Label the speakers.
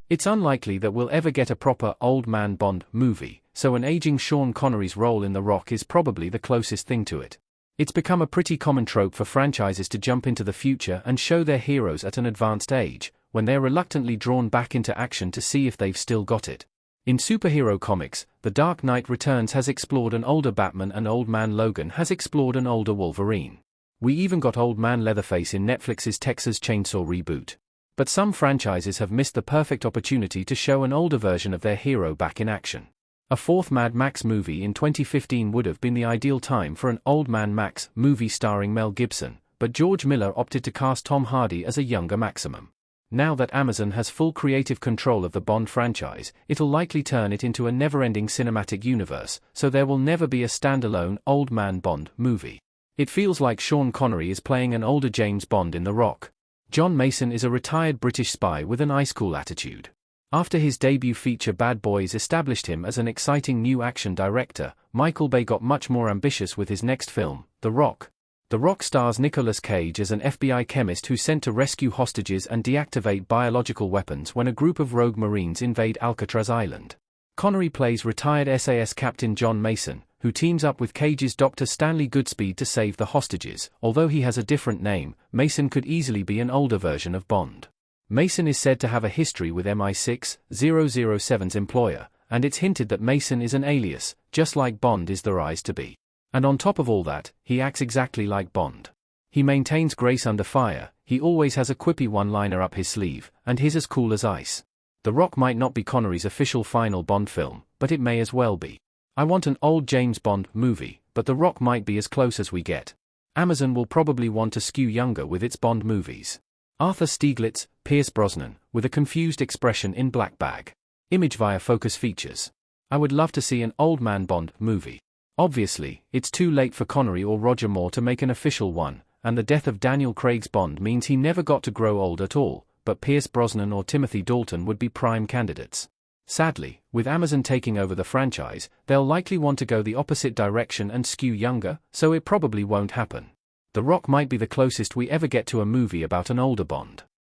Speaker 1: It's unlikely that we'll ever get a proper old man Bond movie, so an aging Sean Connery's role in The Rock is probably the closest thing to it. It's become a pretty common trope for franchises to jump into the future and show their heroes at an advanced age, when they're reluctantly drawn back into action to see if they've still got it. In superhero comics, The Dark Knight Returns has explored an older Batman and Old Man Logan has explored an older Wolverine. We even got Old Man Leatherface in Netflix's Texas Chainsaw reboot. But some franchises have missed the perfect opportunity to show an older version of their hero back in action. A fourth Mad Max movie in 2015 would have been the ideal time for an Old Man Max movie starring Mel Gibson, but George Miller opted to cast Tom Hardy as a younger Maximum. Now that Amazon has full creative control of the Bond franchise, it'll likely turn it into a never-ending cinematic universe, so there will never be a standalone Old Man Bond movie. It feels like Sean Connery is playing an older James Bond in The Rock. John Mason is a retired British spy with an ice-cool attitude. After his debut feature Bad Boys established him as an exciting new action director, Michael Bay got much more ambitious with his next film, The Rock. The Rock stars Nicolas Cage as an FBI chemist who's sent to rescue hostages and deactivate biological weapons when a group of rogue Marines invade Alcatraz Island. Connery plays retired SAS Captain John Mason, who teams up with Cage's Dr. Stanley Goodspeed to save the hostages. Although he has a different name, Mason could easily be an older version of Bond. Mason is said to have a history with MI6-007's employer, and it's hinted that Mason is an alias, just like Bond is the rise to be. And on top of all that, he acts exactly like Bond. He maintains grace under fire, he always has a quippy one-liner up his sleeve, and he's as cool as ice. The Rock might not be Connery's official final Bond film, but it may as well be. I want an old James Bond movie, but The Rock might be as close as we get. Amazon will probably want to skew younger with its Bond movies. Arthur Stieglitz, Pierce Brosnan, with a confused expression in Black Bag. Image via Focus Features. I would love to see an old man Bond movie. Obviously, it's too late for Connery or Roger Moore to make an official one, and the death of Daniel Craig's Bond means he never got to grow old at all, but Pierce Brosnan or Timothy Dalton would be prime candidates. Sadly, with Amazon taking over the franchise, they'll likely want to go the opposite direction and skew younger, so it probably won't happen. The Rock might be the closest we ever get to a movie about an older Bond.